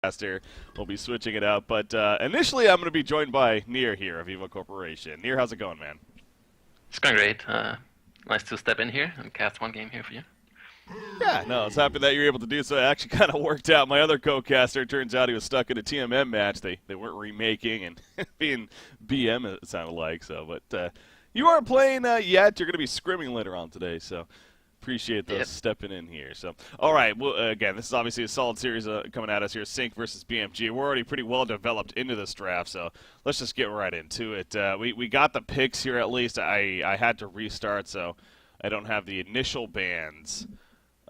Caster. We'll be switching it up, but initially I'm going to be joined by Near here of Evo Corporation. Near, how's it going, man? It's going great. Nice to step in here and cast one game here for you. Yeah, no, it's happy that you're able to do so. It actually kind of worked out. My other co-caster, turns out he was stuck in a TMM match. They weren't remaking and being BM, it sounded like. So, but you aren't playing yet. You're going to be scrimming later on today, so appreciate those stepping in here. So, all right. Well, again, this is obviously a solid series coming at us here. Sync versus BMG. We're already pretty well developed into this draft, so let's just get right into it. We got the picks here at least. I had to restart, so I don't have the initial bans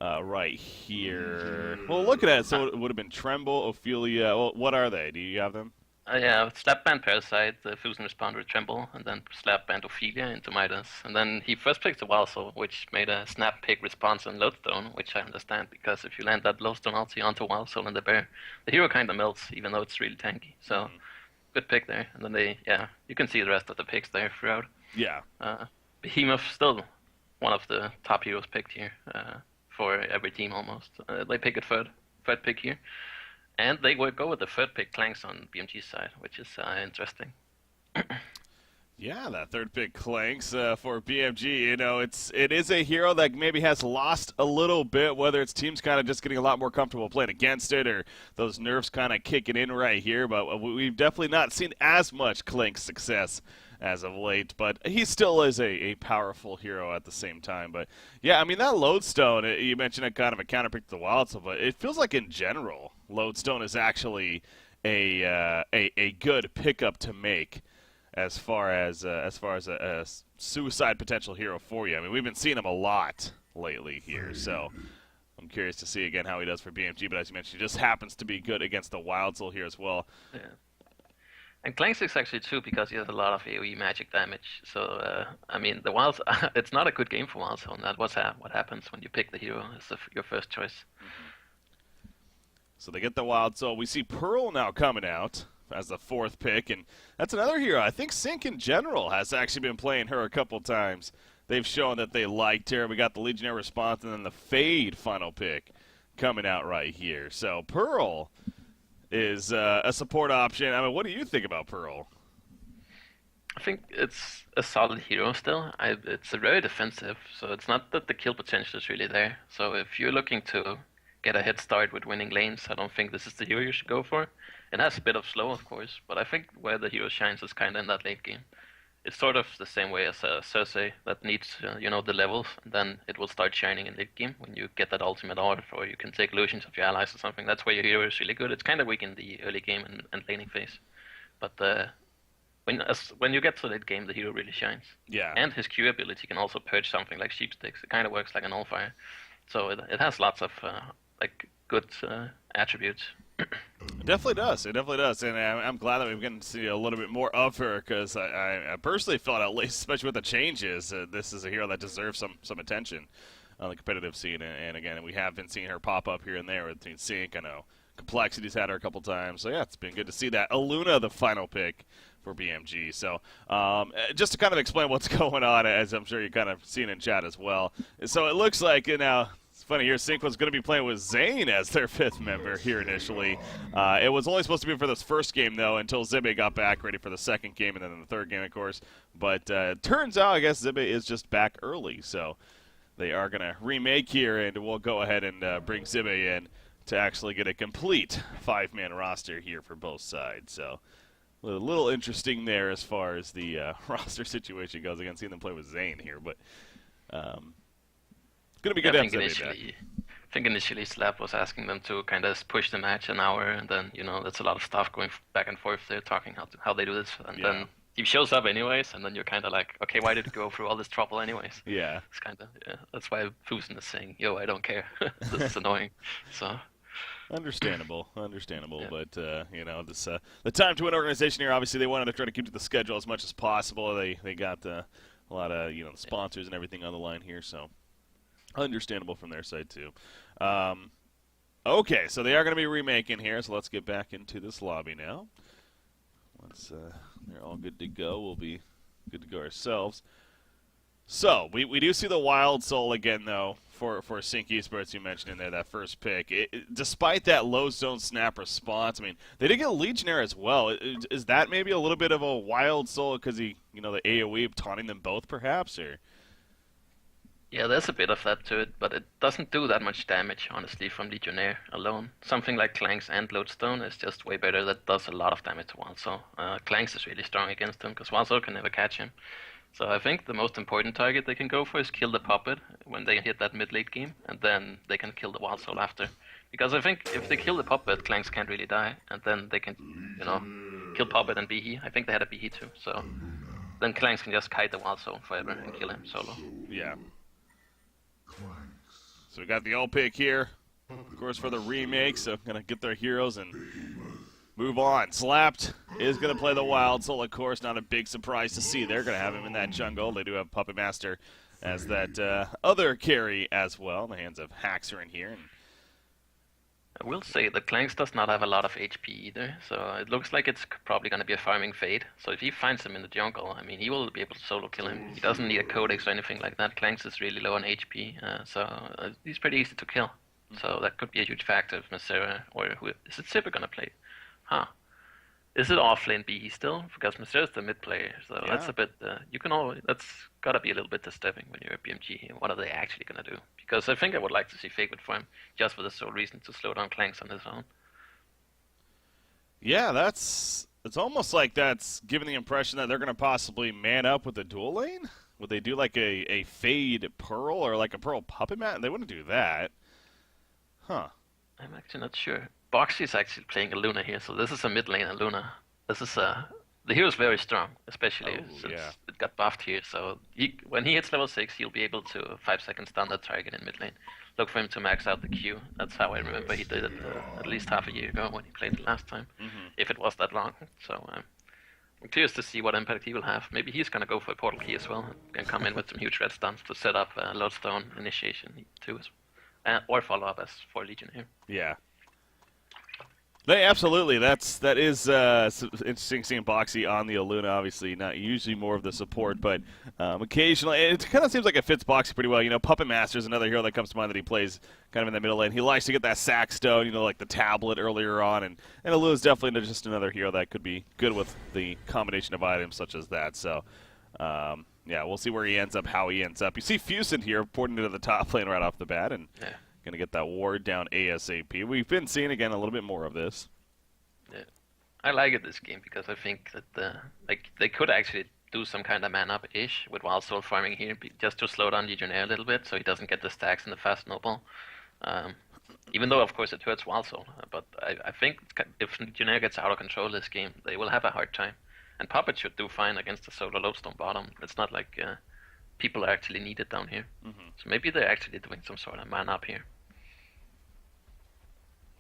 right here. Well, look at that. So it would have been Tremble, Ophelia. Well, what are they? Do you have them? Yeah, Slap Band Parasite, the Fusion Responder Tremble, and then Slap Band Ophelia into Midas. And then he first picked the Wildsoul, which made a snap pick response on Lodestone, which I understand, because if you land that Lodestone ulti onto Wildsoul and the bear, the hero kind of melts, even though it's really tanky. So, good pick there. And then you can see the rest of the picks there throughout. Yeah. Behemoth, still one of the top heroes picked here for every team almost. They pick it third pick here. And they will go with the third pick, Clanks, on BMG's side, which is interesting. Yeah, that third pick Clanks for BMG. You know, it is a hero that maybe has lost a little bit, whether it's teams kind of just getting a lot more comfortable playing against it or those nerfs kind of kicking in right here. But we've definitely not seen as much Clanks success as of late, but he still is a powerful hero at the same time. But yeah, I mean, that Lodestone, you mentioned it kind of a counterpick to the Wildsoul, but it feels like in general, Lodestone is actually a good pickup to make as far as a suicide potential hero for you. I mean, we've been seeing him a lot lately here, so I'm curious to see again how he does for BMG. But as you mentioned, he just happens to be good against the Wildsoul here as well. Yeah. And Clanks is actually too, because he has a lot of AoE magic damage. So, I mean, the Wild, it's not a good game for Wildsoul, and that's what happens when you pick the hero as your first choice. So they get the Wildsoul. We see Pearl now coming out as the fourth pick, and that's another hero. I think Sync in general has actually been playing her a couple times. They've shown that they liked her. We got the Legionnaire response, and then the Fade final pick coming out right here. So Pearl is a support option. I mean, what do you think about Pearl? I think it's a solid hero still. It's a very defensive, so it's not that the kill potential is really there. So if you're looking to get a head start with winning lanes, I don't think this is the hero you should go for. It has a bit of slow, of course, but I think where the hero shines is kind of in that late game. It's sort of the same way as a Cersei that needs, the levels, and then it will start shining in late game when you get that ultimate order, or you can take illusions of your allies or something. That's where your hero is really good. It's kind of weak in the early game and laning phase, but when you get to late game, the hero really shines. Yeah. And his Q ability can also purge something like Sheep Sticks. It kind of works like an Allfire, so it has lots of good attributes. It definitely does. It definitely does, and I'm glad that we're going to see a little bit more of her, because I personally felt, at least, especially with the changes, this is a hero that deserves some attention on the competitive scene. And again, we have been seeing her pop up here and there between Sync. I know Complexity's had her a couple times, so yeah, it's been good to see that. Aluna, the final pick for BMG. So just to kind of explain what's going on, as I'm sure you kind of seen in chat as well. So it looks like now. It's funny here, Sync was going to be playing with Zane as their fifth member here initially. It was only supposed to be for this first game, though, until Zibbe got back ready for the second game, and then the third game, of course. But turns out, I guess, Zibbe is just back early, so they are going to remake here, and we'll go ahead and bring Zibbe in to actually get a complete five-man roster here for both sides. So a little interesting there as far as the roster situation goes. Again, seeing them play with Zane here, but going to be good to have Zibbe back. I think initially Slap was asking them to kind of push the match an hour, and then, that's a lot of stuff going back and forth. They're talking how they do this, and then he shows up anyways, and then you're kind of like, okay, why did you go through all this trouble anyways? Yeah. It's kind of, that's why Fusen is saying, yo, I don't care. This is annoying. So. Understandable, yeah. But this the Time2win organization here, obviously they wanted to try to keep to the schedule as much as possible. They got a lot of sponsors and everything on the line here, so understandable from their side too. Okay, so they are going to be remaking here, so let's get back into this lobby now. Once they're all good to go, we'll be good to go ourselves. So we do see the Wildsoul again, though, for Sync Esports you mentioned in there, that first pick. Despite that low zone snap response, I mean, they did get Legionnaire as well. Is that maybe a little bit of a wild soul because the AoE taunting them both, perhaps, or? Yeah, there's a bit of that to it, but it doesn't do that much damage, honestly, from Legionnaire alone. Something like Clanks and Lodestone is just way better. That does a lot of damage to Walsall. Clanks is really strong against him, because Walsall can never catch him. So I think the most important target they can go for is kill the Puppet when they hit that mid-late game, and then they can kill the Walsall after. Because I think if they kill the Puppet, Clanks can't really die, and then they can, kill Puppet and Behe. I think they had a Behe too, so then Clanks can just kite the Walsall forever and kill him solo. Yeah. So we got the ult pick here, of course, for the remake, so gonna get their heroes and move on. Zlapped is gonna play the Wild Soul, of course, not a big surprise to see. They're gonna have him in that jungle. They do have Puppet Master as that other carry as well, in the hands of Haxer in here. I will say that Clanks does not have a lot of HP either, so it looks like it's probably going to be a farming fade. So if he finds him in the jungle, I mean, he will be able to solo kill him. He doesn't need a codex or anything like that. Clanks is really low on HP, so he's pretty easy to kill. So that could be a huge factor if Masera, or who is it Sipper going to play? Huh. Is it off lane B still? Because Masera's the mid player, so that's a bit, that's gotta be a little bit disturbing when you're a BMG. What are they actually gonna do? Because I think I would like to see Fake for him, just for the sole reason to slow down Clanks on his own. Yeah, it's almost like that's giving the impression that they're gonna possibly man up with the dual lane? Would they do like a Fade Pearl or like a Pearl Puppet Mat? They wouldn't do that. Huh. I'm actually not sure. Boxy is actually playing a Luna here, so this is a mid lane Luna. This is the hero's very strong, especially since it got buffed here. So when he hits level 6, he'll be able to 5 seconds stun that target in mid lane. Look for him to max out the Q. That's how I remember he did it at least half a year ago when he played it last time, if it was that long. So I'm curious to see what impact he will have. Maybe he's gonna go for a portal key as well and come in with some huge red stuns to set up Lodestone initiation too, or follow up as for Legion here. Yeah. Absolutely. That is interesting seeing Boxy on the Aluna. Obviously, not usually more of the support, but occasionally it kind of seems like it fits Boxy pretty well. Puppet Master is another hero that comes to mind that he plays kind of in the middle lane. He likes to get that sack stone, like the tablet earlier on, and Aluna is definitely just another hero that could be good with the combination of items such as that. So, yeah, we'll see where he ends up, how he ends up. You see Fusen here porting into the top lane right off the bat, and going to get that ward down ASAP. We've been seeing, again, a little bit more of this. Yeah. I like it this game because I think that they could actually do some kind of man-up-ish with Wild Soul farming here, just to slow down Legionnaire a little bit so he doesn't get the stacks in the fast snowball. Even though, of course, it hurts Wild Soul. But I think if Legionnaire gets out of control this game, they will have a hard time. And Puppet should do fine against the solo Lodestone bottom. It's not like people are actually needed down here. So maybe they're actually doing some sort of man-up here.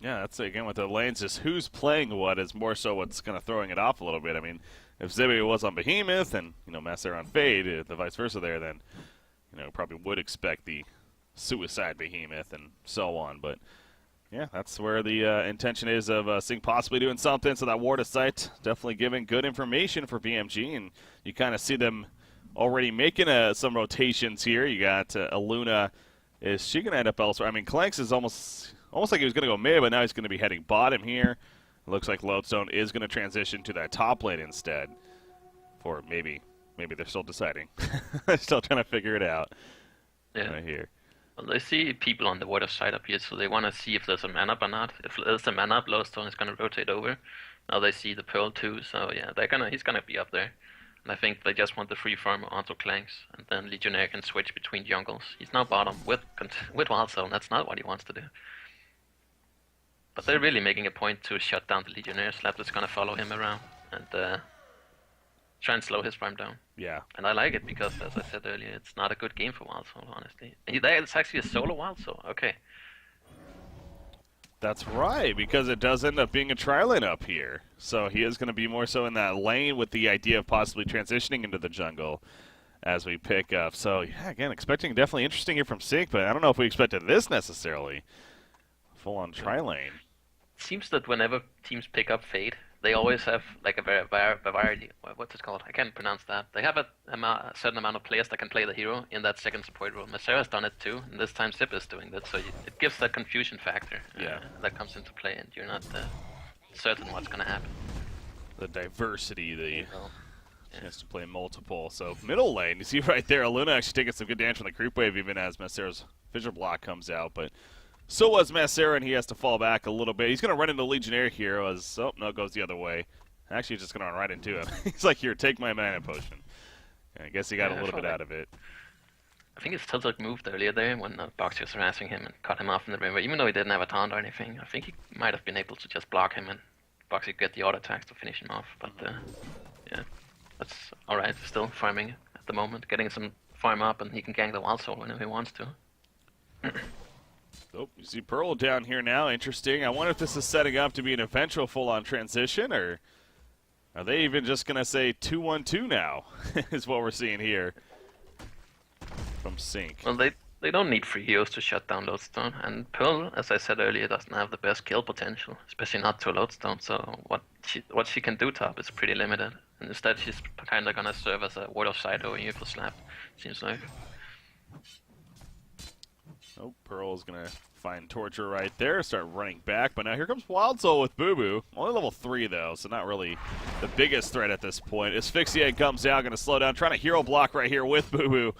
Yeah, that's again with the lanes is who's playing what is more so what's kind of throwing it off a little bit. I mean, if Zibby was on Behemoth and Master on Fade, the vice versa there, then probably would expect the suicide Behemoth and so on. But yeah, that's where the intention is of Sync possibly doing something. So that Ward of Sight definitely giving good information for BMG, and you kind of see them already making some rotations here. You got Aluna. Is she going to end up elsewhere? I mean, Clanks is almost like he was going to go mid, but now he's going to be heading bottom here. It looks like Lodestone is going to transition to that top lane instead. For maybe they're still deciding. They're still trying to figure it out. Yeah. Right here. Well, they see people on the water side up here, so they want to see if there's a man up or not. If there's a man up, Lodestone is going to rotate over. Now they see the Pearl too, so yeah, he's going to be up there. And I think they just want the free farm onto Clanks, and then Legionnaire can switch between jungles. He's now bottom with Wild Soul, and that's not what he wants to do. But they're really making a point to shut down the Legionnaire. Zlapped is going to follow him around and try and slow his farm down. Yeah. And I like it because, as I said earlier, it's not a good game for Wild Soul, honestly. It's actually a solo Wild Soul. Okay. That's right, because it does end up being a tri-lane up here. So he is going to be more so in that lane with the idea of possibly transitioning into the jungle as we pick up. So, yeah, again, expecting definitely interesting here from Sync, but I don't know if we expected this necessarily. Full-on tri-lane. It seems that whenever teams pick up Fade, they always have like a variety. What's it called? I can't pronounce that. They have a certain amount of players that can play the hero in that second support role. Masera's done it too, and this time Zip is doing that. So it gives that confusion factor that comes into play, and you're not certain what's going to happen. The diversity, the chance to play multiple. So middle lane, you see right there, Luna actually taking some good damage from the creep wave, even as Masera's Fissure Block comes out, but so was Masera, and he has to fall back a little bit. He's going to run into Legionnaire here, as, oh, no, it goes the other way. Actually, he's just going to run right into him. He's like, here, take my mana potion. And I guess he got a little bit out of it. I think his Tiltok moved earlier there when Boxy was harassing him and cut him off in the river, even though he didn't have a taunt or anything. I think he might have been able to just block him and Boxy get the auto attacks to finish him off, but yeah, that's alright. Still farming at the moment, getting some farm up, and he can gank the Wild Soul whenever he wants to. Oh, you see Pearl down here now. Interesting. I wonder if this is setting up to be an eventual full-on transition, or are they even just going to say 2-1-2 now, is what we're seeing here from Sync. Well, they don't need free heroes to shut down Lodestone, and Pearl, as I said earlier, doesn't have the best kill potential, especially not to Lodestone, so what she can do top is pretty limited. And instead she's kind of going to serve as a ward of sight over you for Zlapped, seems like. Oh, Pearl's going to find Torture right there, start running back, but now here comes Wild Soul with Boo Boo. Only level 3 though, so not really the biggest threat at this point. Asphyxiate comes out, going to slow down, trying to hero block right here with Boo Boo.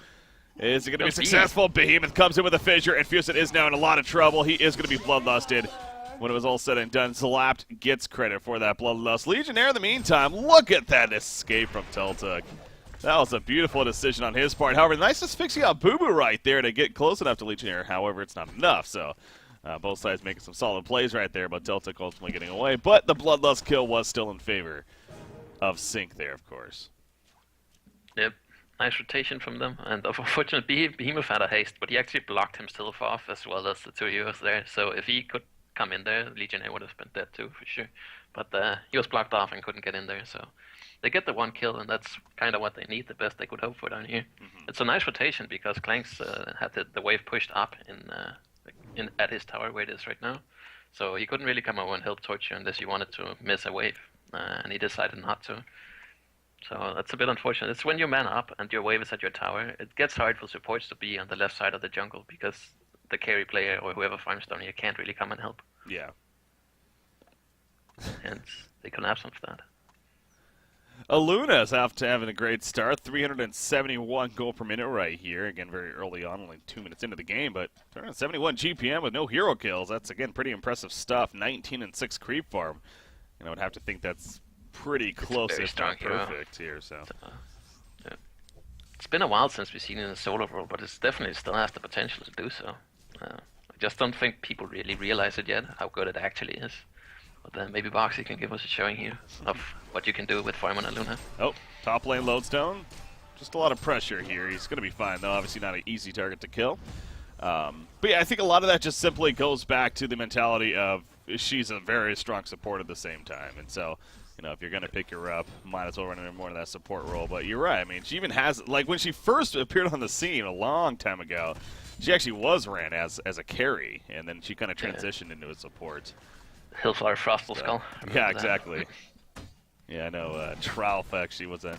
Is it going to be successful? Behemoth comes in with a fissure, and Fuset is now in a lot of trouble. He is going to be bloodlusted. When it was all said and done, Zlapped gets credit for that bloodlust. Legionnaire, in the meantime, look at that escape from Tiltok. That was a beautiful decision on his part. However, nice asphyxia Boo Boo right there to get close enough to Legionnaire. However, it's not enough, so both sides making some solid plays right there, but Tiltok ultimately getting away. But the bloodlust kill was still in favor of Sync there, of course. Yep. Nice rotation from them, and unfortunately Behemoth had a haste, but he actually blocked himself off as well as the two heroes there, so if he could come in there, Legionnaire would have been dead too, for sure. But he was blocked off and couldn't get in there, so they get the one kill, and that's kind of what they need, the best they could hope for down here. It's a nice rotation, because Clanks had the wave pushed up at his tower where it is right now, so he couldn't really come over and help Torture unless he wanted to miss a wave, and he decided not to. So that's a bit unfortunate. It's when you man up and your wave is at your tower, it gets hard for supports to be on the left side of the jungle because the carry player or whoever farms down here can't really come and help. Yeah. And they collapse on that. Aluna's after having a great start, 371 gold per minute right here. Again, very early on, only 2 minutes into the game, but 371 GPM with no hero kills. That's, again, pretty impressive stuff. 19 and 6 creep farm. And I would have to think that's pretty close, if not perfect here. So, yeah. It's been a while since we've seen it in a solo role, but it's definitely still has the potential to do so. I just don't think people really realize it yet, how good it actually is. But maybe Boxy can give us a showing here of what you can do with Farm on a Luna. Oh, top lane Lodestone. Just a lot of pressure here. He's going to be fine, though. Obviously not an easy target to kill. But yeah, I think a lot of that just simply goes back to the mentality of she's a very strong support at the same time. And so, you know, if you're going to pick her up, might as well run her more to that support role. But you're right. I mean, she even has, like, when she first appeared on the scene a long time ago, she actually was ran as a carry, and then she kind of transitioned into a support. Hillflower Frostal Skull. Yeah, exactly. Yeah, I know. Trouf actually was a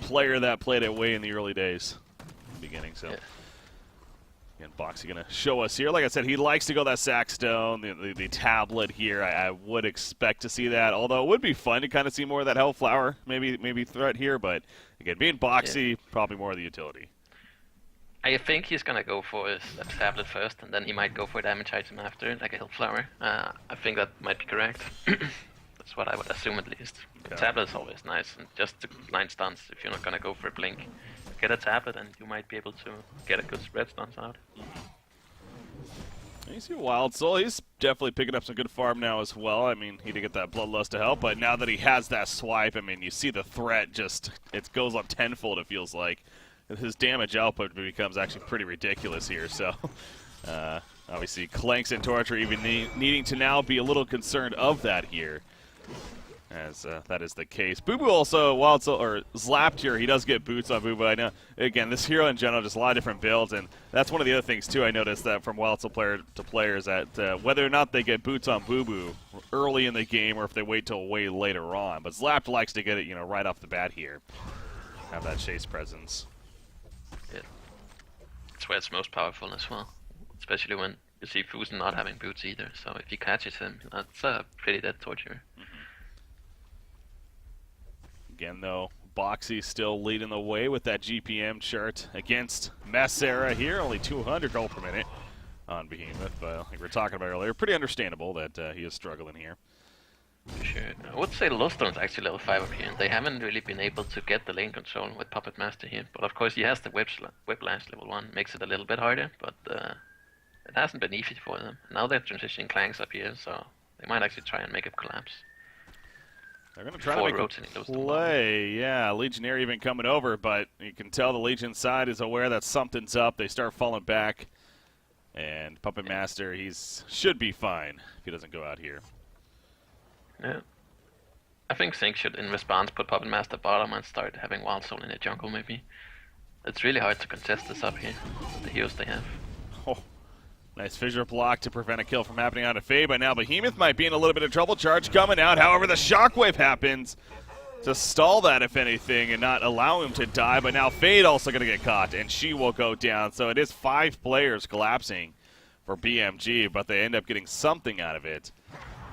player that played it way in the early days, in the beginning. So, again, Boxy going to show us here. Like I said, he likes to go that Sackstone, the tablet here. I would expect to see that, although it would be fun to kind of see more of that Hellflower maybe threat here. But, again, being Boxy, probably more of the utility. I think he's gonna go for his tablet first, and then he might go for a damage item after, like a Hillflower. I think that might be correct. That's what I would assume, at least. The tablet is always nice, and just to line stuns if you're not gonna go for a blink. Get a tablet, and you might be able to get a good spread stuns out. You see Wild Soul, he's definitely picking up some good farm now as well. I mean, he did get that Bloodlust to help, but now that he has that swipe, I mean, you see the threat just, it goes up tenfold, it feels like. His damage output becomes actually pretty ridiculous here, so obviously Clanks and Torture even needing to now be a little concerned of that here. as that is the case. Boo Boo also, while it's or Zlapped here, he does get boots on Boo Boo. I know, again, this hero in general, just a lot of different builds, and that's one of the other things too. I noticed that from while it's a player to players that whether or not they get boots on Boo Boo early in the game or if they wait till way later on. But Zlapped likes to get it, right off the bat here. Have that chase presence. Yeah. That's where it's most powerful as well, especially when you see Fusen not having boots either. So if he catches him, that's a pretty dead torture. Again, though, Boxy still leading the way with that GPM chart against Messera here. Only 200 gold per minute on Behemoth, but like we were talking about earlier, pretty understandable that he is struggling here. For sure. I would say Lowstone's actually level 5 up here, and they haven't really been able to get the lane control with Puppet Master here. But of course, he has the Whiplash level 1, makes it a little bit harder, but it hasn't been easy for them. Now they're transitioning Clanks up here, so they might actually try and make it collapse. They're going to try to make a play. Yeah, Legionnaire even coming over, but you can tell the Legion side is aware that something's up. They start falling back, and Puppet Master, should be fine if he doesn't go out here. Yeah. I think Sync should, in response, put Puppet Master bottom and start having Wild Soul in the jungle, maybe. It's really hard to contest this up here, the heroes they have. Oh. Nice fissure block to prevent a kill from happening on a Fade, but now Behemoth might be in a little bit of trouble. Charge coming out, however, the Shockwave happens to stall that, if anything, and not allow him to die, but now Fade also going to get caught, and she will go down. So it is 5 players collapsing for BMG, but they end up getting something out of it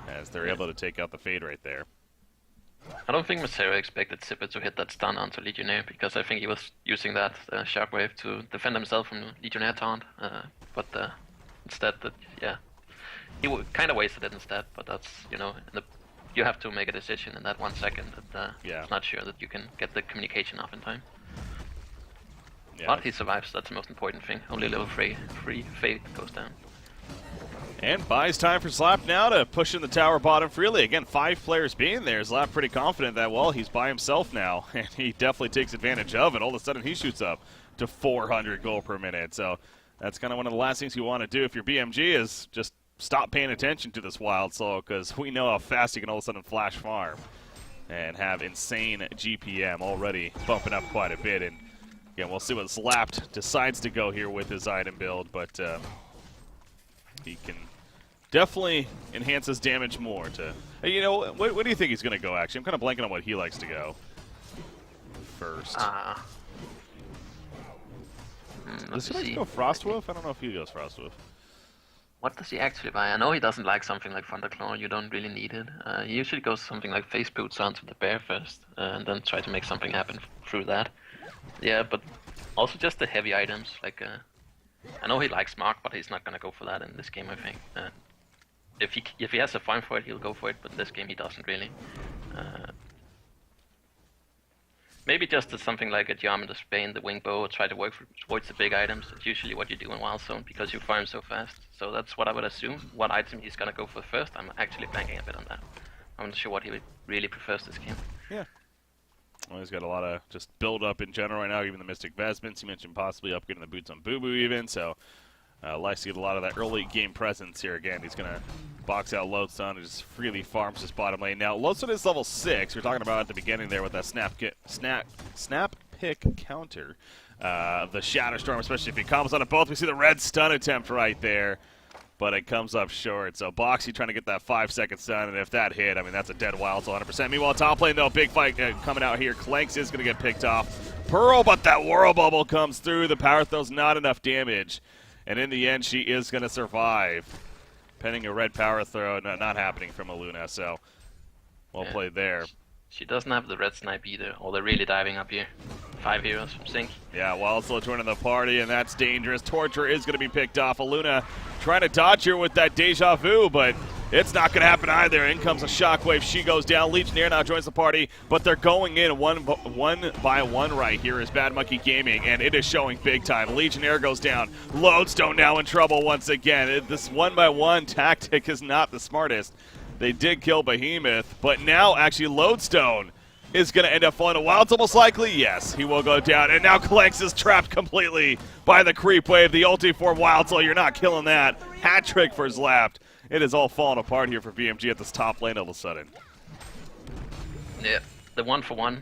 as they're able to take out the Fade right there. I don't think Messera expected Sipper to hit that stun onto Legionnaire, because I think he was using that Shockwave to defend himself from Legionnaire taunt, but instead, he kind of wasted it instead. But that's, you have to make a decision in that 1 second. That it's not sure that you can get the communication off in time. Yeah. But he survives. That's the most important thing. Only level 3 Fate goes down. And buys time for Zlapped now to push in the tower bottom freely. Again, 5 players being there. Zlapped pretty confident that, well, he's by himself now, and he definitely takes advantage of it. All of a sudden, he shoots up to 400 gold per minute. So that's kind of one of the last things you want to do if you're BMG is just stop paying attention to this Wild Soul, because we know how fast you can all of a sudden flash farm and have insane GPM already bumping up quite a bit. And again, we'll see what Zlapped decides to go here with his item build, but he can definitely enhance his damage more. What do you think he's going to go, actually? I'm kind of blanking on what he likes to go first. Does he like to go Frostwolf? I don't know if he goes Frostwolf. What does he actually buy? I know he doesn't like something like Thunderclaw. You don't really need it. He usually goes something like Face Boots onto the bear first, and then try to make something happen through that. Yeah, but also just the heavy items. Like, I know he likes Mark, but he's not gonna go for that in this game, I think. If he has a farm for it, he'll go for it, but in this game he doesn't really. Maybe just something like a Geometer Spain, the Wing Bow, try to work towards the big items. It's usually what you do in Wild Zone because you farm so fast. So that's what I would assume. What item he's gonna go for first, I'm actually blanking a bit on that. I'm not sure what he really prefers this game. Yeah. Well, he's got a lot of just build up in general right now, even the Mystic Vestments. You mentioned possibly upgrading the boots on Boo Boo even, so likes to get a lot of that early game presence here. Again, he's going to box out Lodestone and just freely farms his bottom lane. Now, Lodestone is level 6. We were talking about at the beginning there with that snap pick counter. The Shatter Storm, especially if he comes on it both. We see the red stun attempt right there, but it comes up short. So Boxy trying to get that 5-second stun, and if that hit, I mean, that's a dead Wild Soul 100%. Meanwhile, top lane, though, big fight coming out here. Clanks is going to get picked off. Pearl, but that Whirl Bubble comes through. The Power Throw's not enough damage. And in the end, she is going to survive. Penning a red Power Throw, not happening from Aluna, so well played there. She doesn't have the red snipe either, or they're really diving up here. 5 heroes from Sync. Yeah, Wild Soul joining the party, and that's dangerous. Torture is going to be picked off. Aluna trying to dodge her with that Deja Vu, but it's not going to happen either. In comes a Shockwave. She goes down. Legionnaire now joins the party, but they're going in one by one right here is Bad Monkey Gaming, and it is showing big time. Legionnaire goes down. Lodestone now in trouble once again. This one-by-one tactic is not the smartest. They did kill Behemoth, but now actually Lodestone is going to end up falling to Wild Soul most likely. Yes, he will go down. And now Clanks is trapped completely by the creep wave. The ulti for Wild Soul. You're not killing that. Hat trick for Zlapped. It is all falling apart here for BMG at this top lane all of a sudden. Yeah, the 1-for-1.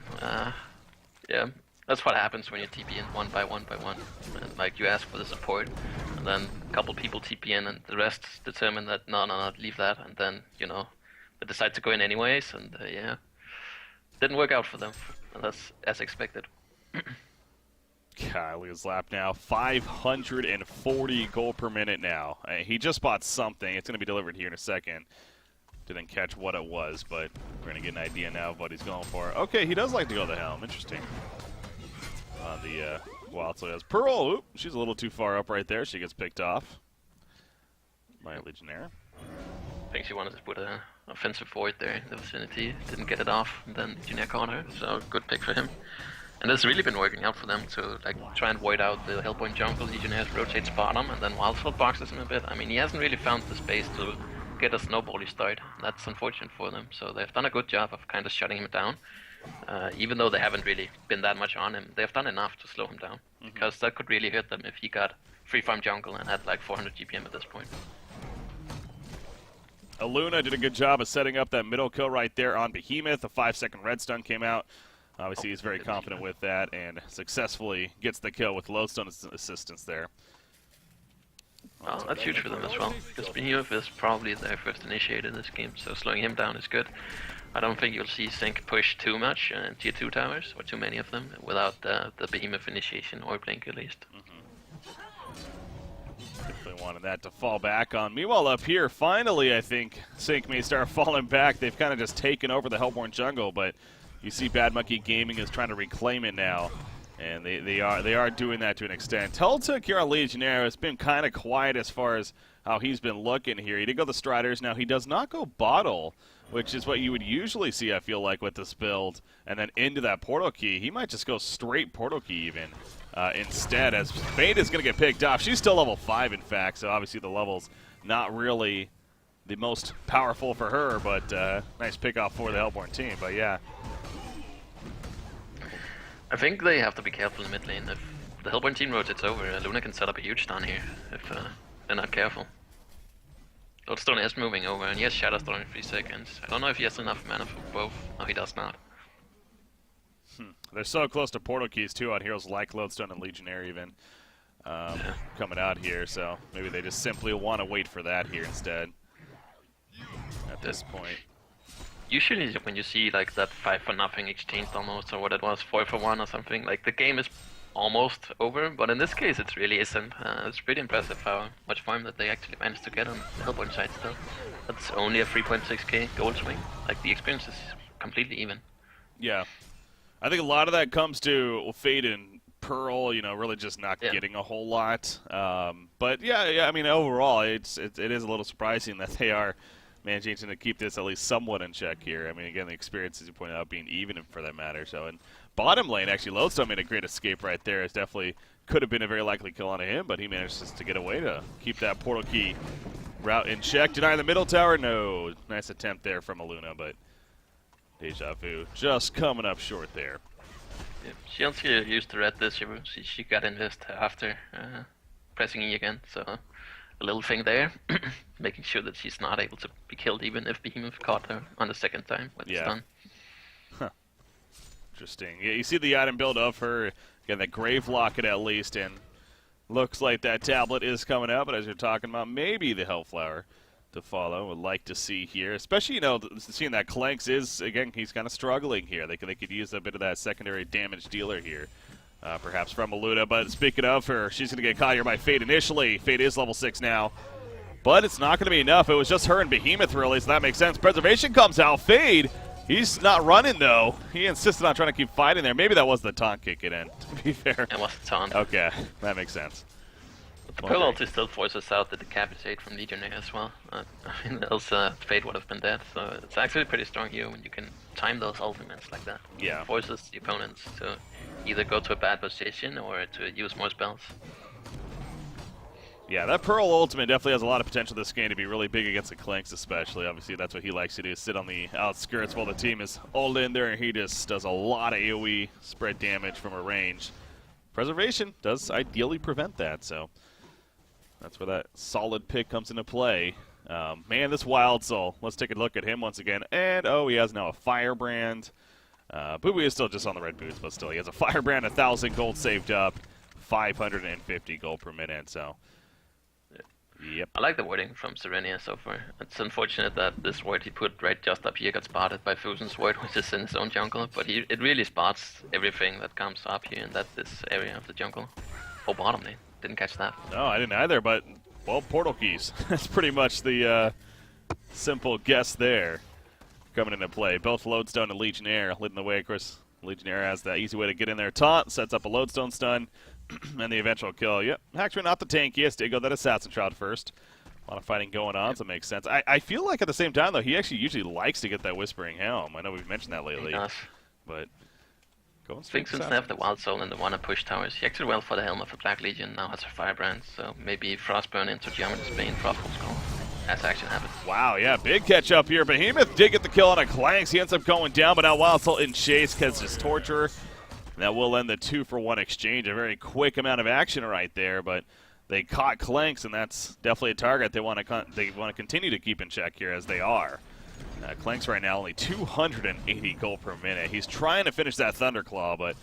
Yeah, that's what happens when you TP in one by one by one. And, like, you ask for the support, and then a couple people TP in, and the rest determine that no, leave that, and then they decide to go in anyways, and yeah, didn't work out for them. And that's as expected. God, look at Zlapped now. 540 gold per minute now. He just bought something. It's going to be delivered here in a second. Didn't catch what it was, but we're going to get an idea now of what he's going for. Okay, he does like to go the helm. Interesting. The Wild Soul has Pearl. Oop, she's a little too far up right there. She gets picked off by Legionnaire. I think she wanted to put an offensive void there in the vicinity. Didn't get it off, and then Legionnaire caught her. So good pick for him. And it's really been working out for them to try and void out the Hellpoint jungle. Legionnaire rotates bottom, and then Wild Soul boxes him a bit. I mean, he hasn't really found the space to get a snowbally start. That's unfortunate for them. So they've done a good job of kind of shutting him down. Even though they haven't really been that much on him, they've done enough to slow him down. Because that could really hurt them if he got free farm jungle and had like 400 GPM at this point. Aluna did a good job of setting up that middle kill right there on Behemoth. A 5-second red stun came out. Obviously, he's very confident with that and successfully gets the kill with lodestone assistance there. Well, that's huge for them as well, because Behemoth is probably their first initiator in this game, so slowing him down is good. I don't think you'll see Sync push too much in tier 2 towers, or too many of them, without the Behemoth initiation or blink at least. Definitely wanted that to fall back on. Meanwhile, up here, finally, I think Sync may start falling back. They've kind of just taken over the Hellborn jungle, but you see Bad Monkey Gaming is trying to reclaim it now, and they are doing that to an extent. Teltuk here on Legionnaire has been kind of quiet as far as how he's been looking here. He did go the Striders. Now, he does not go Bottle, which is what you would usually see, I feel like, with this build, and then into that Portal Key. He might just go straight Portal Key even instead, as Fade is going to get picked off. She's still level 5, in fact, so obviously the level's not really the most powerful for her, but nice pick off for the Hellborn team. But yeah. I think they have to be careful in mid lane. If the Hellborn team rotates over, Luna can set up a huge stun here if they're not careful. Lodestone is moving over, and he has Shadowstorm in 3 seconds. I don't know if he has enough mana for both. No, he does not. They're so close to Portal Keys, too, on heroes like Lodestone and Legionnaire even coming out here, so maybe they just simply want to wait for that here instead at this point. Usually when you see like that 5-for-0 exchange almost, or what it was, 4-for-1 or something, like the game is almost over, but in this case it really isn't. It's pretty impressive how much farm that they actually managed to get on the Hellborn side still. That's only a 3.6k gold swing. Like, the experience is completely even. Yeah. I think a lot of that comes to Fade and Pearl, really just not getting a whole lot. But yeah, I mean, overall, it is a little surprising that they are managing to keep this at least somewhat in check here. I mean, again, the experience, as you pointed out, being even for that matter. So in bottom lane, actually, Lodestone made a great escape right there. It definitely could have been a very likely kill on him, but he managed just to get away to keep that Portal Key route in check. Denying the middle tower, no. Nice attempt there from Aluna, but Deja Vu just coming up short there. Yeah, she also used the red this year. She got invest after pressing E again, so a little thing there, making sure that she's not able to be killed even if Behemoth caught her on the second time when it's done. Huh. Interesting. Yeah, you see the item build of her, again, that Grave Locket at least, and looks like that tablet is coming up, but as you're talking about, maybe the Hellflower to follow. Would like to see here, especially, seeing that Clanks is, again, he's kind of struggling here. They could use a bit of that secondary damage dealer here. Perhaps from Aluna, but speaking of her, she's going to get caught here by Fade initially. Fade is level 6 now, but it's not going to be enough. It was just her and Behemoth, really, so that makes sense. Preservation comes out. Fade, he's not running, though. He insisted on trying to keep fighting there. Maybe that was the taunt kicking in, to be fair. It was the taunt. Okay, that makes sense. But the Pearl ulti still forces out the decapitate from Legionnaire as well. I mean, else Fade would have been dead, so it's actually pretty strong here when you can time those ultimates like that. Yeah. It forces the opponents to either go to a bad position or to use more spells. Yeah, that Pearl ultimate definitely has a lot of potential this game to be really big against the Clanks especially. Obviously, that's what he likes to do, sit on the outskirts while the team is all in there, and he just does a lot of AoE spread damage from a range. Preservation does ideally prevent that, so that's where that solid pick comes into play. Man, this Wild Soul. Let's take a look at him once again. And, oh, he has now a Firebrand. Booby is still just on the red boots, but still, he has a Firebrand, 1,000 gold saved up, 550 gold per minute, so... Yep. I like the wording from Serenia so far. It's unfortunate that this word he put right just up here got spotted by Fusion's word, which is in his own jungle, but it really spots everything that comes up here in this area of the jungle. Oh, bottom lane. Didn't catch that. No, I didn't either, but, well, portal keys. That's pretty much the simple guess there coming into play. Both Lodestone and Legionnaire leading the way. Of course, Legionnaire has that easy way to get in there. Taunt, sets up a Lodestone stun, and the eventual kill. Yep, Haxman not the tankiest. Did go that Assassin Shroud first. A lot of fighting going on, so it makes sense. I feel like at the same time, though, he actually usually likes to get that Whispering Helm. I know we've mentioned that lately. He does. But going I straight think to since they have the Wild Soul and the wanna push towers, he actually well for the Helm of a Black Legion, now has a Firebrand, so maybe Frostburn into Geometry Spain, Frostball's Call. As action happens. Wow, yeah, big catch up here. Behemoth did get the kill on a Clanks. He ends up going down, but now Wild Soul in chase catches Torture. That will end the 2-for-1 exchange. A very quick amount of action right there, but they caught Clanks, and that's definitely a target they want to continue to keep in check here, as they are. Clanks right now only 280 gold per minute. He's trying to finish that Thunderclaw, but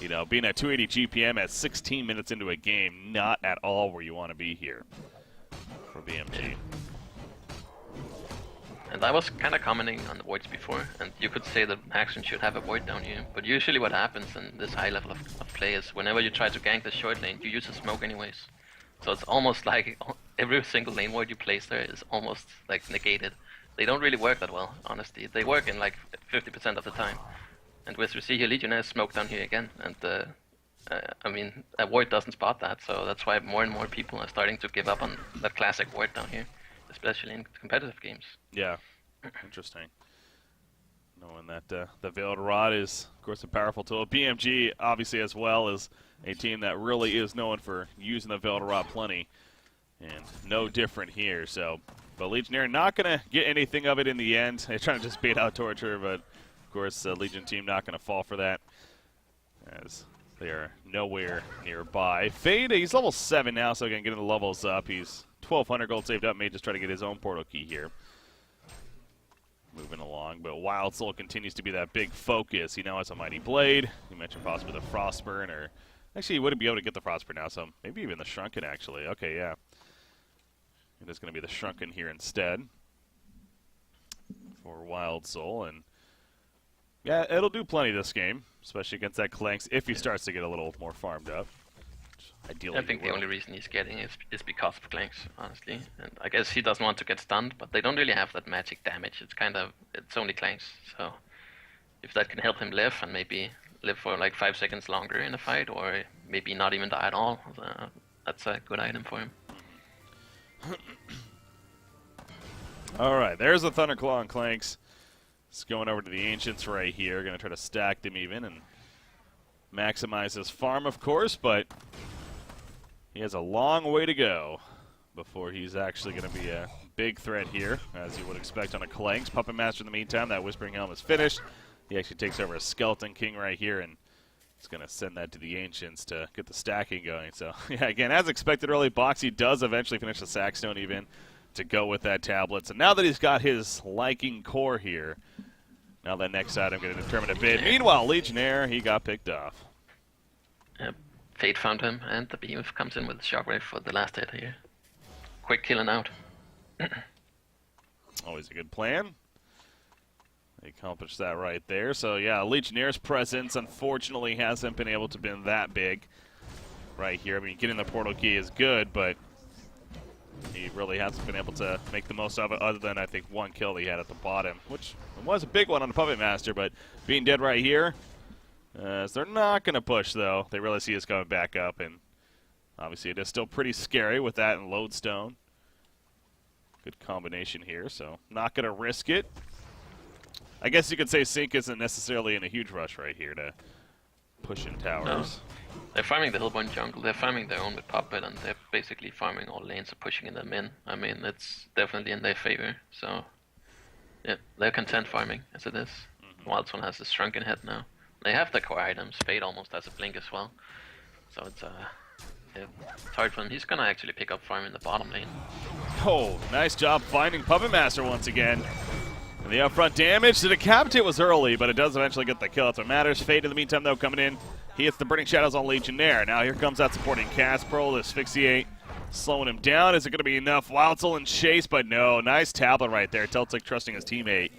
you know, being at 280 GPM at 16 minutes into a game, not at all where you want to be here for BMG. And I was kind of commenting on the voids before, and you could say that Action should have a void down here, but usually what happens in this high level of play is whenever you try to gank the short lane, you use a smoke anyways. So it's almost like every single lane void you place there is almost like negated. They don't really work that well, honestly. They work in like 50% of the time. And with Resia Legionnaire smoke down here again, and I mean, a void doesn't spot that, so that's why more and more people are starting to give up on that classic void down here, especially in competitive games. Yeah, interesting. Knowing that the Veiled Rod is, of course, a powerful tool. BMG, obviously, as well, is a team that really is known for using the Veiled Rod plenty, and no different here. So, but Legionnaire not going to get anything of it in the end. They're trying to just bait out Torture, but, of course, the Legion team not going to fall for that, as they are nowhere nearby. Fade, he's level 7 now, so again, getting the levels up. He's 1,200 gold saved up. May just try to get his own portal key here. Moving along, but Wild Soul continues to be that big focus. He now has a Mighty Blade. You mentioned possibly the Frostburn, or actually he wouldn't be able to get the Frostburn now, so maybe even the Shrunken, actually. Okay, yeah. It is going to be the Shrunken here instead for Wild Soul, and yeah, it'll do plenty this game, especially against that Clanks if he starts to get a little more farmed up. Ideally, I think the only reason he's getting is because of Clanks, honestly. And I guess he doesn't want to get stunned, but they don't really have that magic damage. It's only Clanks. So if that can help him live and maybe live for like 5 seconds longer in a fight, or maybe not even die at all, that's a good item for him. All right, there's the Thunderclaw and Clanks. It's going over to the Ancients right here. Going to try to stack them even and maximize his farm, of course, but he has a long way to go before he's actually going to be a big threat here, as you would expect on a Clanks. Puppet Master in the meantime, that Whispering Helm is finished. He actually takes over a Skeleton King right here, and it's going to send that to the Ancients to get the stacking going. So, yeah, again, as expected early, Boxy does eventually finish the Sackstone even to go with that tablet. So now that he's got his liking core here, now that next item going to determine a bid. Meanwhile, Legionnaire, he got picked off. Yep. Fate found him, and the Behemoth comes in with the Shockwave for the last hit here. Quick killing out. Always a good plan. They accomplished that right there. So, yeah, Legionnaire's presence, unfortunately, hasn't been able to be that big right here. I mean, getting the portal key is good, but he really hasn't been able to make the most of it, other than, I think, one kill he had at the bottom, which was a big one on the Puppet Master, but being dead right here, as they're not going to push, though. They really see us coming back up, and obviously it is still pretty scary with that and Lodestone. Good combination here, so not going to risk it. I guess you could say Sync isn't necessarily in a huge rush right here to push in towers. No. They're farming the Hillborn jungle, they're farming their own with Puppet, and they're basically farming all lanes and pushing them in. I mean, it's definitely in their favor, so yeah, they're content farming as it is. Wild One has a Shrunken Head now. They have the core items. Fade almost has a blink as well. So it's hard for him. He's gonna actually pick up farm in the bottom lane. Oh, nice job finding Puppet Master once again. And the upfront damage to Decapitate was early, but it does eventually get the kill. That's what matters. Fate in the meantime, though, coming in. He hits the Burning Shadows on Legionnaire. Now here comes that supporting cast. Pearl, Asphyxiate, slowing him down. Is it going to be enough? Wild Soul and Chase, but no. Nice tablet right there. Teltic trusting his teammate.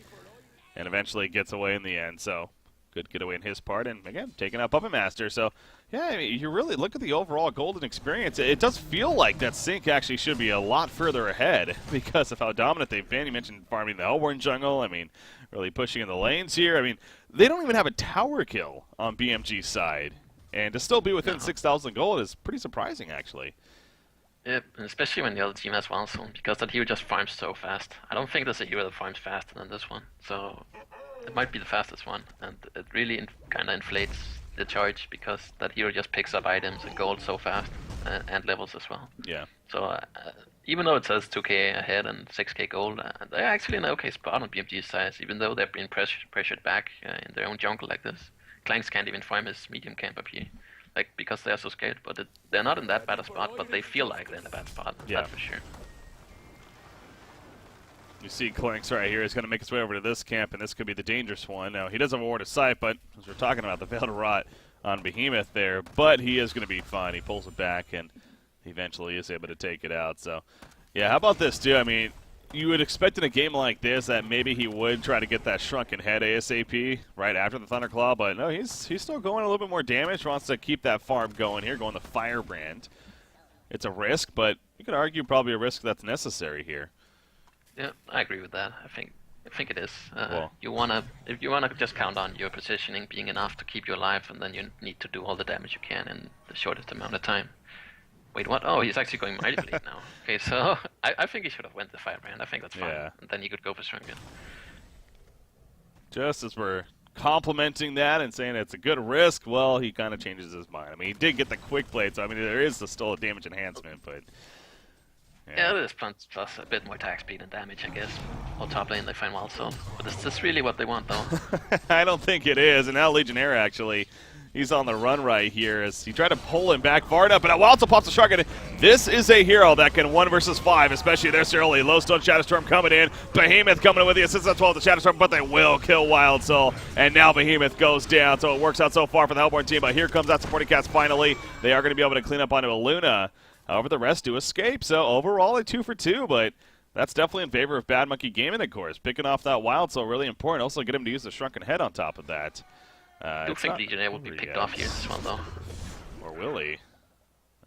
And eventually gets away in the end. So good getaway in his part. And again, taking out Puppet Master. So yeah, I mean, you really look at the overall golden experience. It does feel like that Sync actually should be a lot further ahead because of how dominant they've been. You mentioned farming the Hellborn jungle. I mean, really pushing in the lanes here. I mean, they don't even have a tower kill on BMG's side. And to still be within 6,000 gold is pretty surprising, actually. Yep, and especially when the other team has Wild Soul, because that hero just farms so fast. I don't think there's a hero that farms faster than this one. So it might be the fastest one, and it really kind of inflates the charge because that hero just picks up items and gold so fast, and levels as well. Yeah. So even though it says 2k ahead and 6k gold, they're actually in an okay spot on BMG's side, even though they're being pressured back in their own jungle like this. Clanks can't even farm his medium camp up here, like because they're so scared. But they're not in that bad a spot, but they feel like they're in a bad spot. Yeah. That's for sure. You see Clanks right here. He's going to make his way over to this camp, and this could be the dangerous one. Now, he doesn't have a Ward of Sight, but as we're talking about the Veiled Rot on Behemoth there, but he is going to be fine. He pulls it back, and eventually is able to take it out. So, yeah, how about this, too? I mean, you would expect in a game like this that maybe he would try to get that Shrunken Head ASAP right after the Thunderclaw, but no, he's still going a little bit more damage, wants to keep that farm going here, going the Firebrand. It's a risk, but you could argue probably a risk that's necessary here. Yeah, I agree with that. I think it is. Well, If you wanna just count on your positioning being enough to keep you alive, and then you need to do all the damage you can in the shortest amount of time. Wait, what? Oh, he's actually going Mighty Blade now. Okay, so I think he should have went the Firebrand. I think that's fine. Yeah. And then you could go for Shrunken. Just as we're complimenting that and saying it's a good risk, well, he kind of changes his mind. I mean, he did get the Quick Blade, so I mean, there is still a damage enhancement, but... Yeah, there's plus a bit more attack speed and damage, I guess. On top lane, they find Wild Soul. But is this really what they want, though? I don't think it is. And now Legionnaire, actually, he's on the run right here as he tried to pull him back far enough. But now Wild Soul pops the Shark. This is a hero that can 1 versus 5, especially this early. Lowstone Shadowstorm coming in. Behemoth coming in with the assist on 12 to Shadowstorm, but they will kill Wild Soul. And now Behemoth goes down. So it works out so far for the Hellborn team. But here comes that supporting cast finally. They are going to be able to clean up onto a Luna. However, the rest do escape, so overall a 2 for 2, but that's definitely in favor of Bad Monkey Gaming, of course. Picking off that Wild Soul, really important. Also get him to use the Shrunken Head on top of that. I don't think Legionnaire will be picked off here this one, though. Or will he?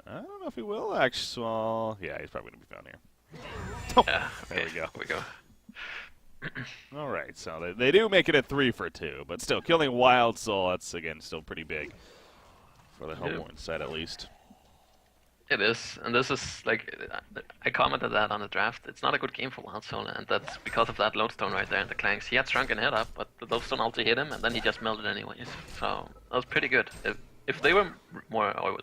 I don't know if he will, actually. Well, yeah, he's probably going to be found here. Yeah, okay, there we go. Here we go. All right, so they do make it a 3 for 2, but still, killing Wild Soul, that's, again, still pretty big for the Hellborn side, at least. It is, and this is, like, I commented that on the draft. It's not a good game for Wild Soul, and that's because of that Lodestone right there in the Clanks. He had Shrunken Head up, but the Lodestone ulti hit him, and then he just melted anyways. So that was pretty good. If they were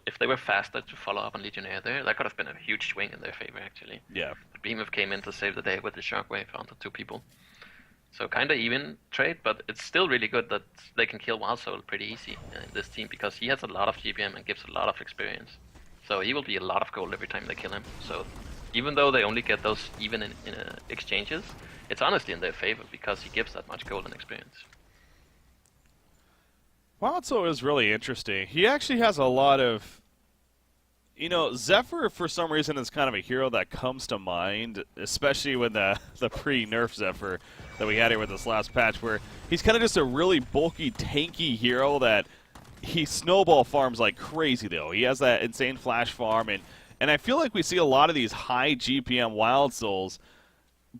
if they were faster to follow up on Legionnaire there, that could have been a huge swing in their favor, actually. Yeah. But Behemoth came in to save the day with the Shockwave onto 2 people. So kind of even trade, but it's still really good that they can kill Wild Soul pretty easy in this team, because he has a lot of GPM and gives a lot of experience. So he will be a lot of gold every time they kill him. So even though they only get those even in exchanges, it's honestly in their favor because he gives that much gold and experience. Wild Soul is really interesting. He actually has a lot of... You know, Zephyr, for some reason, is kind of a hero that comes to mind, especially with the pre-nerf Zephyr that we had here with this last patch, where he's kind of just a really bulky, tanky hero that... He snowball farms like crazy, though. He has that insane flash farm, and I feel like we see a lot of these high GPM Wild Souls,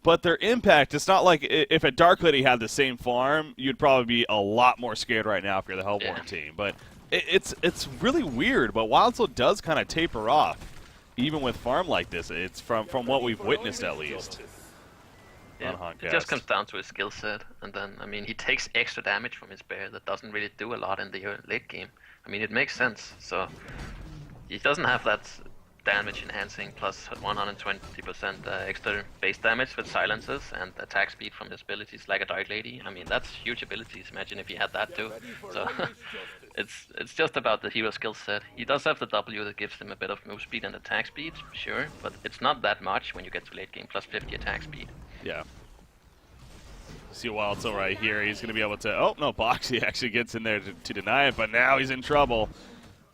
but their impact, it's not like if a Dark Lady had the same farm, you'd probably be a lot more scared right now if you're the Hellborn team. But it's really weird, but Wild Soul does kind of taper off, even with farm like this. It's from what we've witnessed, at least. Yeah, it just comes down to his skill set, and then, I mean, he takes extra damage from his bear that doesn't really do a lot in the late game. I mean, it makes sense, so he doesn't have that damage enhancing plus 120% extra base damage with silences and attack speed from his abilities like a Dark Lady. I mean, that's huge abilities. Imagine if he had that too. So it's just about the hero skill set. He does have the W that gives him a bit of move speed and attack speed, sure, but it's not that much when you get to late game. Plus 50 attack speed. Yeah. See Wild Soul right here. He's going to be able to... Oh, no, Boxy actually gets in there to deny it, but now he's in trouble.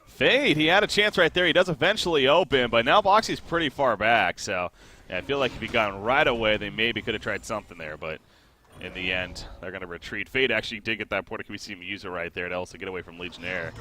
Fade, he had a chance right there. He does eventually open, but now Boxy's pretty far back, so yeah, I feel like if he gone right away, they maybe could have tried something there, but in the end, they're going to retreat. Fade actually did get that Porta QBC user right there to also get away from Legionnaire,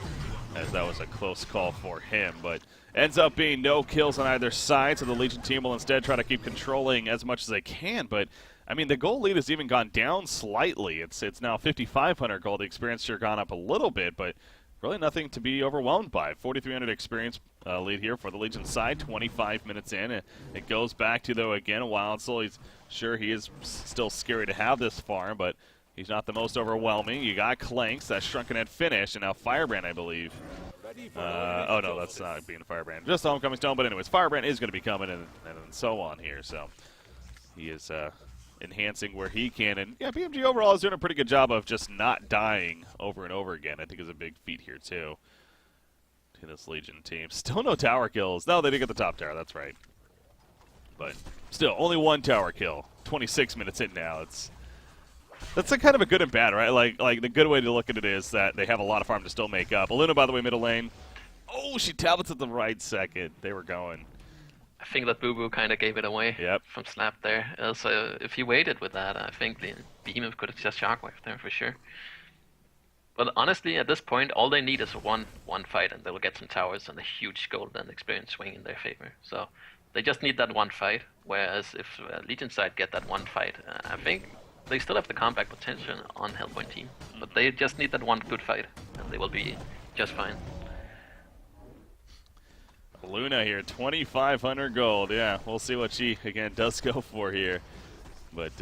as that was a close call for him, but ends up being no kills on either side, so the Legion team will instead try to keep controlling as much as they can, but I mean, the gold lead has even gone down slightly. It's now 5,500 gold. The experience sure gone up a little bit, but really nothing to be overwhelmed by. 4,300 experience lead here for the Legion side, 25 minutes in. It goes back to, though, again, Wild Soul. He's sure he is still scary to have this farm, but he's not the most overwhelming. You got Clanks, that Shrunken Head finish, and now Firebrand, I believe. Oh, no, that's not being Firebrand. Just the Homecoming Stone, but anyways, Firebrand is going to be coming, and so on here. So he is enhancing where he can. And, yeah, BMG overall is doing a pretty good job of just not dying over and over again. I think is a big feat here, too, to this Legion team. Still no tower kills. No, they did get the top tower. That's right. But still, only one tower kill. 26 minutes in now. That's a kind of a good and bad, right? Like the good way to look at it is that they have a lot of farm to still make up. Aluna, by the way, middle lane. Oh, she tablets at the right second. They were going. I think that Boo Boo kind of gave it away from Zlapped there. So if he waited with that, I think the Beam could have just shockwaved there for sure. But honestly, at this point, all they need is one fight, and they'll get some towers and a huge gold and experience swing in their favor. So they just need that one fight. Whereas if Legion side get that one fight, I think they still have the comeback potential on Hellpoint team. But they just need that one good fight, and they will be just fine. Luna here, 2,500 gold. Yeah, we'll see what she, again, does go for here. But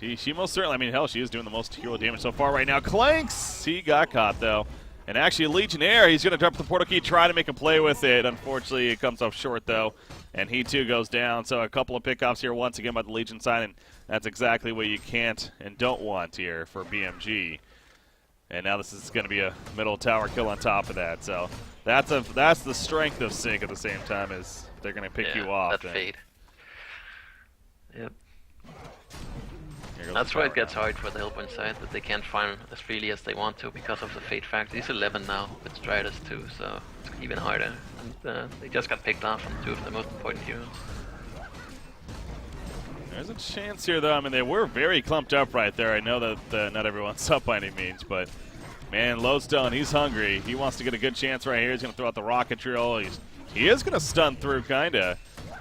she most certainly, I mean, hell, she is doing the most hero damage so far right now. Clanks! He got caught, though. And actually, Legionnaire, he's going to drop the portal key, try to make a play with it. Unfortunately, it comes up short, though. And he, too, goes down. So a couple of pickoffs here once again by the Legion side. And that's exactly what you can't and don't want here for BMG. And now this is going to be a middle tower kill on top of that. So that's the strength of Sync at the same time as they're going to pick you off. That fade. Yep. That's why it gets hard for the Hellpoint side, that they can't farm as freely as they want to because of the fade factor. He's 11 now with Stridus too, so it's even harder. And they just got picked off from two of the most important heroes. There's a chance here, though. I mean, they were very clumped up right there. I know that not everyone's up by any means, but, man, Lodestone, he's hungry. He wants to get a good chance right here. He's going to throw out the rocket drill. He is going to stun through, kind of,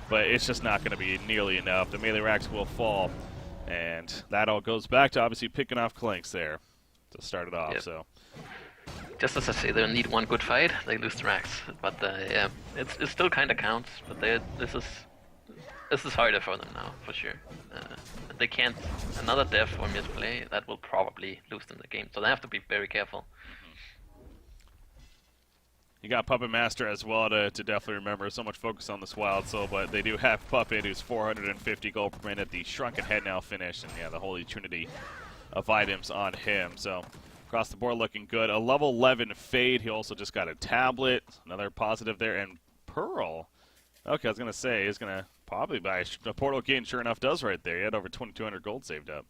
but it's just not going to be nearly enough. The melee racks will fall, and that all goes back to, obviously, picking off Clanks there to start it off. Yep. So, just as I say, they need one good fight, they lose the racks. But, yeah, it still kind of counts, but this is harder for them now, for sure. They can't... Another death or misplay, that will probably lose them the game. So they have to be very careful. You got Puppet Master as well to definitely remember. So much focus on this Wild Soul, but they do have Puppet, who's 450 gold per minute. The Shrunken Head now finished, and yeah, the Holy Trinity of items on him. So across the board looking good. A level 11 Fade. He also just got a tablet. Another positive there. And Pearl. Okay, I was going to say, he's going to probably buy a portal key, and sure enough does right there. He had over 2,200 gold saved up.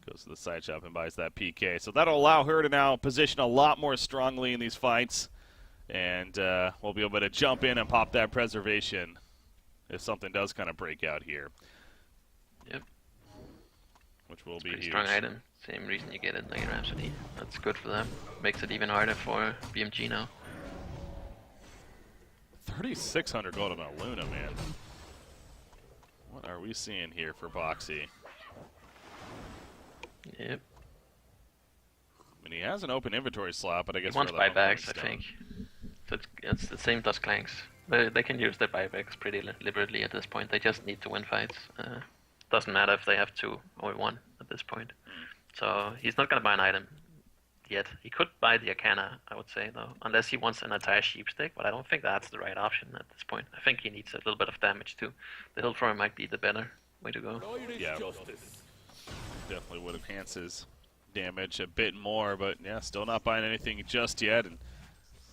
Goes to the side shop and buys that PK. So that'll allow her to now position a lot more strongly in these fights. And we'll be able to jump in and pop that preservation if something does kind of break out here. Yep. Which will be huge. Strong item. Same reason you get it in Naked Rhapsody. That's good for them. Makes it even harder for BMG now. 3,600 gold on a Luna, man. What are we seeing here for Boxy? Yep. I mean, he has an open inventory slot, but I guess he wants buybacks, I think. So it's the same as Clanks. They can use their buybacks pretty liberally at this point. They just need to win fights. Doesn't matter if they have 2 or 1 at this point. So he's not going to buy an item yet. He could buy the Arcana, I would say, though, unless he wants an entire sheep stick, but I don't think that's the right option at this point. I think he needs a little bit of damage, too. The Hill Thrower might be the better way to go. Yeah. Definitely would enhance his damage a bit more, but yeah, still not buying anything just yet. And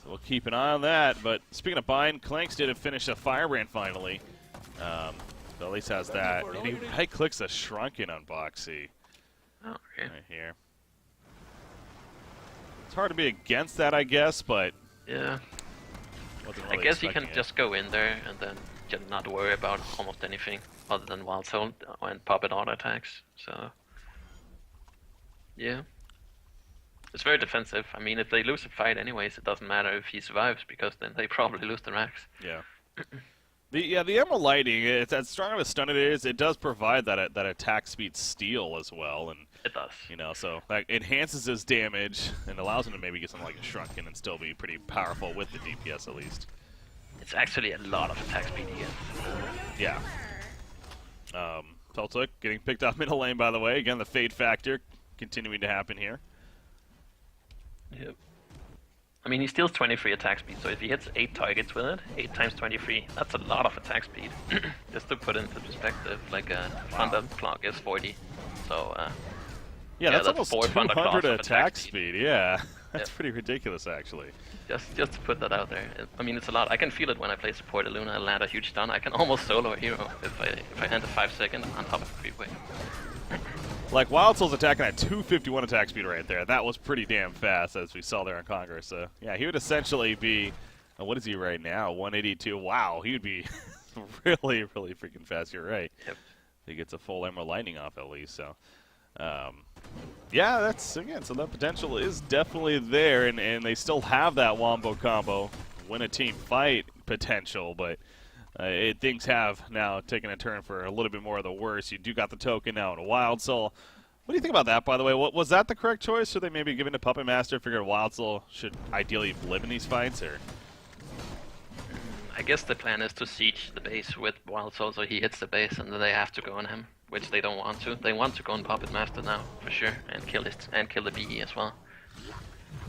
so we'll keep an eye on that. But speaking of buying, Clanks did finish a Firebrand finally. So at least has that. And he right-clicks a Shrunken on Boxy. Oh, okay. Right here. It's hard to be against that, I guess, but Yeah. wasn't I really guess you can expecting it. just go in there and then just not worry about almost anything other than Wild Soul and Puppet auto attacks. So, yeah. It's very defensive. I mean, if they lose a fight anyways, it doesn't matter if he survives because then they probably lose the racks. Yeah. The Emerald Lightning, it's as strong of a stun it is, it does provide that attack speed steal as well, and It does. you know, so that enhances his damage and allows him to maybe get something like a Shrunken and still be pretty powerful with the DPS at least. It's actually a lot of attack speed he gets. Yeah. Teltuk getting picked off middle lane, by the way. Again, the Fade factor continuing to happen here. Yep. I mean, he steals 23 attack speed, so if he hits 8 targets with it, 8 times 23, that's a lot of attack speed. Just to put into perspective, like a Thunder Clock is 40. So, Yeah, that's almost 4 Thunder 200 Claws of attack speed. Yeah, that's Yep. pretty ridiculous, actually. just to put that out there. I mean, it's a lot. I can feel it when I play support Luna. I land a huge stun. I can almost solo a hero if I hand a 5 second on top of a creep wave. Like, Wild Soul's attacking at 251 attack speed right there. That was pretty damn fast, as we saw there in Congress. So, yeah, he would essentially be, what is he right now? 182. Wow, he would be really, really freaking fast. You're right. Yep. He gets a full Emerald Lightning off at least. So, yeah, that's, again, so that potential is definitely there, and they still have that Wombo combo, win a team fight potential, but things have now taken a turn for a little bit more of the worse. You do got the token now in Wild Soul. What do you think about that, by the way? Was that the correct choice? Should they maybe give it to Puppet Master? Figured Wild Soul should ideally live in these fights, or? I guess the plan is to siege the base with Wild Soul so he hits the base and then they have to go on him, which they don't want to. They want to go on Puppet Master now, for sure, and kill the BE as well.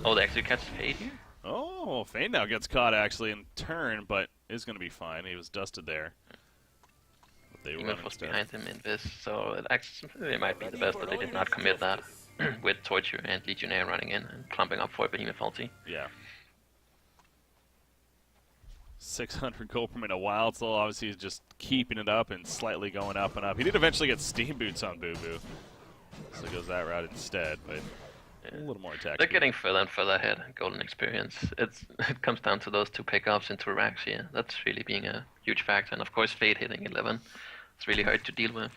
Oh, they actually catch Fade here? Oh, Fane now gets caught actually in turn, but is going to be fine. He was dusted there. But they run Emif was instead. behind him in this, so it actually might be the best that they did not commit that with Torture and Legionnaire running in and clumping up for Behemoth ulti. Yeah. 600 gold per minute Wild Soul. Obviously, he's just keeping it up and slightly going up and up. He did eventually get Steam Boots on Boo Boo, so he goes that route instead, but a little more attack. They're speed. getting further and further ahead. Golden experience. It comes down to those 2 pickups into racks here. That's really being a huge factor. And of course, Fade hitting 11. It's really hard to deal with.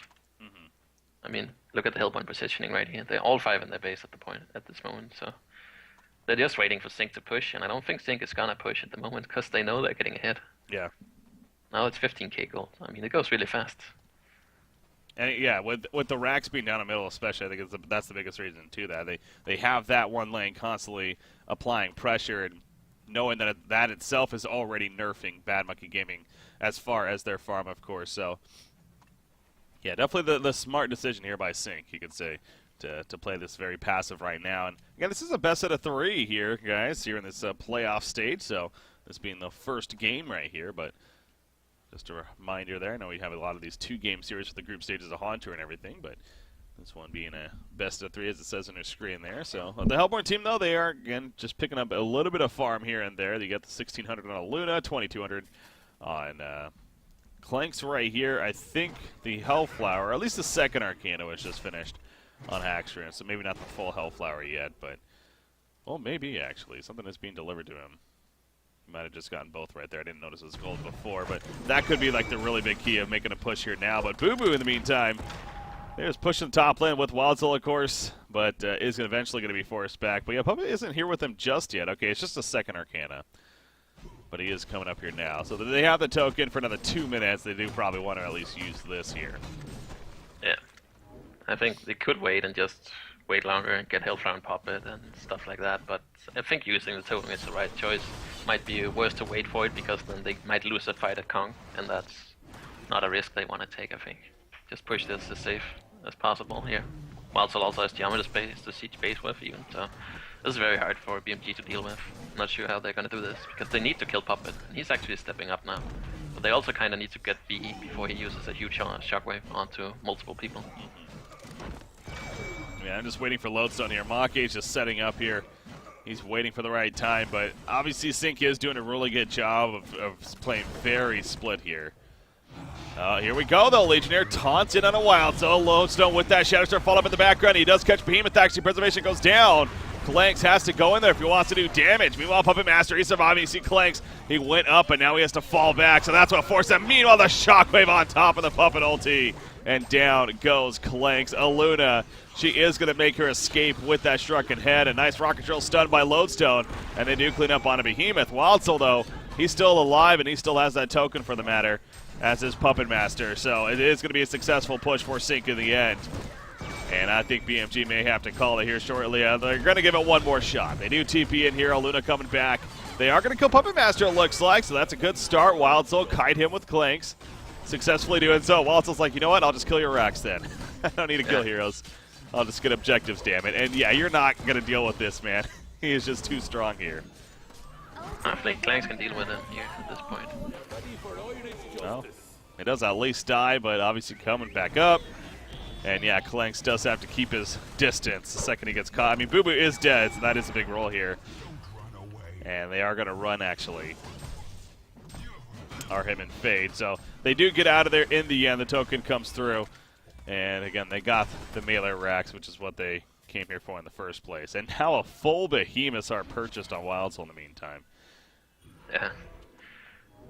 I mean, look at the Hellborn positioning right here. They're all 5 in their base at this moment. So they're just waiting for Sync to push, and I don't think Sync is gonna push at the moment because they know they're getting ahead. Yeah. Now it's 15k gold. I mean, it goes really fast. And yeah, with the racks being down the middle, especially, I think that's the biggest reason to that. They have that one lane constantly applying pressure, and knowing that that itself is already nerfing Bad Monkey Gaming as far as their farm, of course. So yeah, definitely the smart decision here by Sync, you could say, to play this very passive right now. And again, this is a best out of 3 here, guys, here in this playoff stage. So this being the first game right here, but. Just a reminder there, I know we have a lot of these 2-game series with the group stages of Haunter and everything, but this one being a best of 3 as it says on your screen there. So the Hellborn team, though, they are, again, just picking up a little bit of farm here and there. They get the 1,600 on a Luna, 2,200 on Clanks right here. I think the Hellflower, or at least the second Arcana, was just finished on Hackstrom, so maybe not the full Hellflower yet, but, well, maybe, actually. Something is being delivered to him. Might have just gotten both right there. I didn't notice it was gold before, but that could be like the really big key of making a push here now. But Boo Boo, in the meantime, they're just pushing the top lane with Wild Soul, of course, but is eventually going to be forced back. But yeah, Puppet isn't here with them just yet. Okay, it's just a second Arcana, but he is coming up here now. So they have the token for another 2 minutes. They do probably want to at least use this here. Yeah. I think they could wait and just wait longer and get Hellflower and Puppet and stuff like that, but I think using the token is the right choice. Might be worse to wait for it because then they might lose a fight at Kong, and that's not a risk they want to take, I think. Just push this as safe as possible here. Wild Soul also has Geometer space to siege base with even, so this is very hard for BMG to deal with. I'm not sure how they're going to do this, because they need to kill Puppet, and he's actually stepping up now. But they also kind of need to get BE before he uses a huge shockwave onto multiple people. Yeah, I'm just waiting for Lodestone here. Make's just setting up here. He's waiting for the right time, but obviously Sync is doing a really good job of playing very split here. Here we go, though. Legionnaire taunts in on a wild. So Lodestone with that Shadow Star follow up in the background. He does catch Behemoth. Actually, Preservation goes down. Clanks has to go in there if he wants to do damage. Meanwhile, Puppet Master, he's surviving. You see Clanks, he went up, and now he has to fall back. So that's what forced him. Meanwhile, the Shockwave on top of the Puppet ulti. And down goes Clanks. Aluna, she is going to make her escape with that Shrunken Head. A nice rocket drill stun by Lodestone. And they do clean up on a Behemoth. Wildsel, though, he's still alive, and he still has that token for the matter as his Puppet Master. So it is going to be a successful push for Sync in the end. And I think BMG may have to call it here shortly. They're going to give it one more shot. They do TP in here. Aluna coming back. They are going to kill Puppet Master, it looks like, so that's a good start. Wildsel kite him with Clanks. Successfully doing so. Wildsel's like, you know what? I'll just kill your Rax then. I don't need to kill heroes. I'll just get objectives, damn it. And yeah, you're not going to deal with this, man. He is just too strong here. I think Clanks can deal with it here at this point. Well, he does at least die, but obviously coming back up. And yeah, Clanks does have to keep his distance the second he gets caught. I mean, Boo Boo is dead, so that is a big role here. And they are going to run, actually. Are him and Fade. So they do get out of there in the end. The token comes through. And again, they got the melee racks, which is what they came here for in the first place. And now a full Behemoth are purchased on Wildsel in the meantime. Yeah.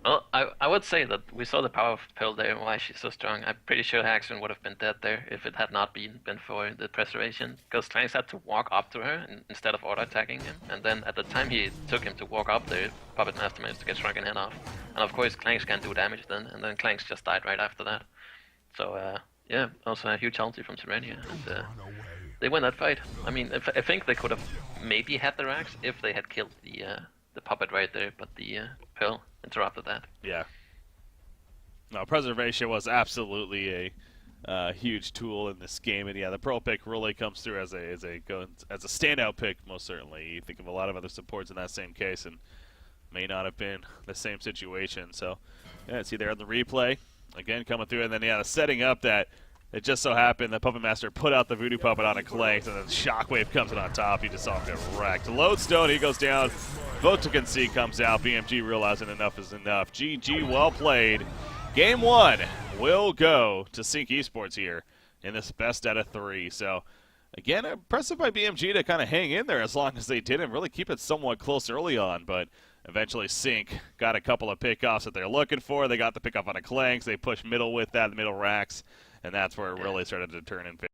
Well, I would say that we saw the power of Pill there and why she's so strong. I'm pretty sure Haxon would have been dead there if it had not been for the preservation. Because Clanks had to walk up to her instead of auto-attacking him. And then at the time he took him to walk up there, Puppet Master managed to get Shrunken Head off. And of course Clanks can't do damage then, and then Clanks just died right after that. So yeah, also a huge ulti from Serenia. And they win that fight. I mean, I think they could have maybe had the Rax if they had killed the Puppet right there, but the Pill interrupted that. Yeah. No, Preservation was absolutely a huge tool in this game, and yeah, the Pearl pick really comes through as a standout pick, most certainly. You think of a lot of other supports in that same case, and may not have been the same situation. So, yeah, see there on the replay, again coming through, and then yeah, the setting up that it just so happened that Puppet Master put out the Voodoo Puppet on a Clanks, and then Shockwave comes in on top. He just saw him get wrecked. Lodestone, he goes down. Vote to Concede comes out. BMG realizing enough is enough. GG, well played. Game 1 will go to Sync Esports here in this best out of 3. So, again, impressive by BMG to kind of hang in there as long as they did and really keep it somewhat close early on. But eventually Sync got a couple of pickoffs that they're looking for. They got the pickoff on a Clanks. They pushed middle with that, the middle racks. And that's where it really started to turn in favor.